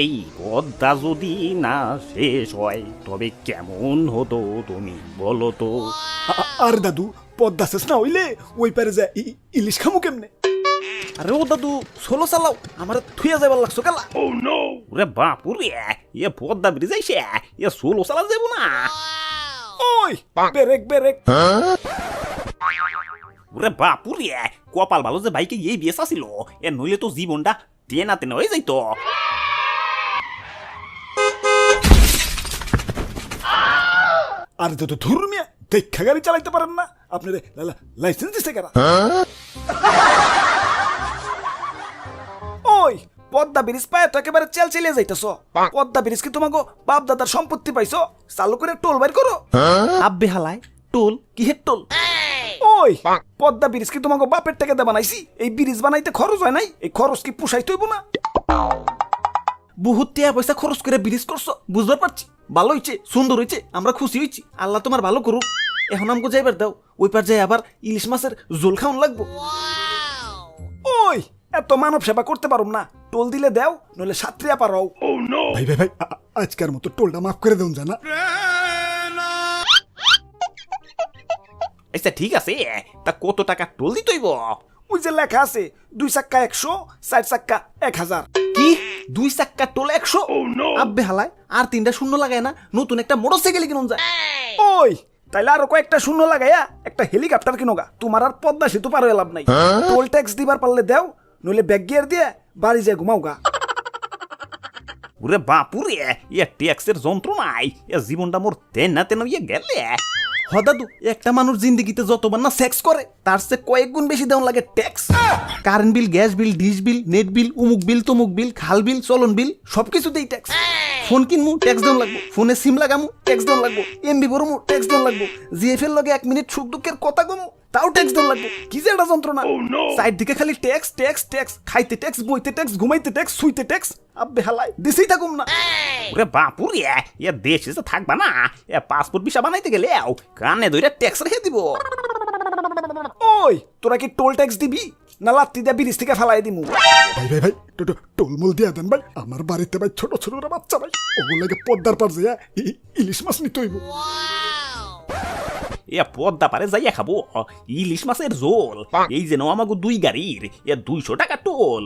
এই পদ্মা যদি না শেষ হয় তবে কেমন হতো তুমি বলো তো? আর দাদু পদ্মা শেষ না হইলে ওই পারে যা ইলিশ খামু কেমনে? আরে ও দাদু সোলো চালাও, আমার থুয়া যাবার লাগছো কালা। ওরে বাপুরে, এ পদ্মা ব্রিজ আইসে এ সোলো চালা যাবো না। ওই বেরেক বেরেক। ওরে বাপুরে, কপাল ভালো যে বাইকে এই বিয়ে আসিল, এ নইলে তো জীবনটা টেনা টেনা হয়ে যাইতো। আর দাদু ধর্মিয়া দেখা গাড়ি চালাইতে পারেন না আপনার লাইসেন্স দিছে কারা? ওই পদ্মা ব্রিজ পায় তো একেবারে চেল চেলিয়ে যাইতেছ। পদ্মা ব্রিজ কি তোমাকে বাপ দাদার সম্পত্তি পাইছো? চালু করে টোল বাইর করো। আব্বে হালায় টোল কিহের টোল? ওই পদ্মা ব্রিজ কি তোমাকে বাপের টাকা দিয়ে বানাইছি? এই ব্রিজ বানাইতে খরচ হয় নাই? এই খরচ কি পুষাই তৈব না? বহুত টাকা পয়সা খরচ করে ব্রিজ করছো, বুঝতে পারছি। ভালো হইছে, সুন্দর হইছে, আমরা খুশি হইছি। আল্লাহ তোমার ভালো করুক। এখন আমাকে যাইবার দাও, ওই পার যাই আবার ইলিশ মাছের ঝোল খাওয়ান লাগবো। ওই এত মানব সেবা করতে পারুম না, টোল দিলে দেও, নইলে সাত্রিয়া পারাও। ভাই ভাই ভাই আজকের মতো টোলটা মাফ করে দেন জানা। আচ্ছা ঠিক আছে, তা কত টাকা টোল দিতেইব? ওই যে লেখা আছে 2 চাক্কা 100, 4 চাক্কা 1000। কি 2 চাক্কা টোল 100? আব্বে হালায় আর 3টা শূন্য লাগায় না নতুন একটা মোটরসাইকেল কিনুন যায়। ওই তাইলে আরো কয়েকটা শূন্য লাগাইয়া একটা হেলিকপ্টার কিনোগা, তোমার আর পদ্মা সেতু পার হয়ে লাভ নাই। টোল ট্যাক্স দিবার পারলে দেও, নইলে ব্যাগ গিয়ার দিয়ে বাড়ি যায় ঘুমাওগা। ওরে বাপুরে, এ ট্যাক্সের যন্ত্রণায় এ জীবনটা মোর তেনা তেনা ইয়ে গেলে। হ দাদু, একটা মানুষ জিন্দিগিতে যতবার না সেক্স করে তার চেয়ে কয়েক গুণ বেশি দেওয়া লাগে tax. Current bill, gas bill, dish bill, net bill, উমুক বিল, তমুক বিল, খাল বিল, চলন বিল, সবকিছুতেই ট্যাক্স। ফোন কিনমু ট্যাক্স দেওয়া লাগবো, ফোনে সিম লাগামু ট্যাক্স দেওয়া লাগবো, এমবি ভরমু ট্যাক্স দেওয়া লাগবো, জিএফ এর লগে 1 মিনিট সুখ দুঃখের কথা কমু তাও ট্যাক্স দেওয়া লাগবো। কি যে একটা যন্ত্রণা! সাইড দিকে খালি ট্যাক্স ট্যাক্স ট্যাক্স, খাইতে ট্যাক্স, বইতে ট্যাক্স, ঘুমাইতে ট্যাক্স, শুইতে ট্যাক্স। আব্বে হালাই দিছেই থাকুম না। ওরে বাপুরে, এ দেশে যে থাকবা না, এ পাসপোর্ট ভিসা বানাইতে গেলে কানে ধরে ট্যাক্স রেখে দিব। ওই তোরা কি টোল ট্যাক্স দিবি না লাত্তি দিয়ে ব্রিজ থেকে ফেলাই দিমু? ভাই ভাই ভাই টোলমুল দিয়া দেন ভাই, আমার বাড়িতে ভাই ছোট ছোট বাচ্চা ভাই, ওগুলো লাগে পদ্মার পার যাইয়া ইলিশ মাছ নিতে হইব। এ পদ্মা পারে যাইয়া খাবো ইলিশ মাছের ঝোল। এই যেন আমাকে 2 গাড়ির 200 টাকা টোল।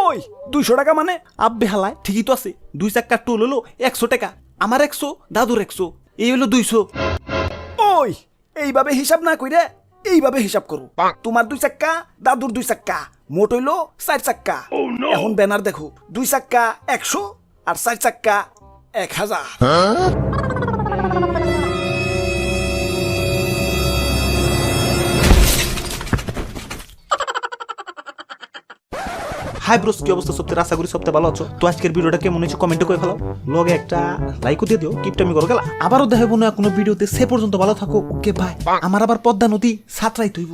ওই 200 টাকা মানে? আব্বে হালায় ঠিকই তো আছে, 2 চাক্কার টোল হলো 100 টাকা। আমার 100, দাদুর 100, এই হলো 200। ওই এইভাবে হিসাব না কইরে এইভাবে হিসাব করো। তোমার 2 চাক্কা, দাদুর 2 চাক্কা, মোট হইলো 4 চাক্কা। এখন ব্যানার দেখো, 2 চাক্কা 100 আর 4 চাক্কা 1000। হাই ব্রোস, কি অবস্থা সবচেয়ে? আশা করি সবচেয়ে ভালো আছো। তো আজকের ভিডিওটা কেমন হয়েছে কমেন্টে করে ফেলো, লগে একটা লাইকও দিয়ে দিও। কিপটামি করো গেলা, আবারও দেখাবো না কোনো ভিডিওতে। সে পর্যন্ত ভালো থাকো, ওকে বাই। আমার আবার পদ্মা নদী সাঁতরাইতে হইব।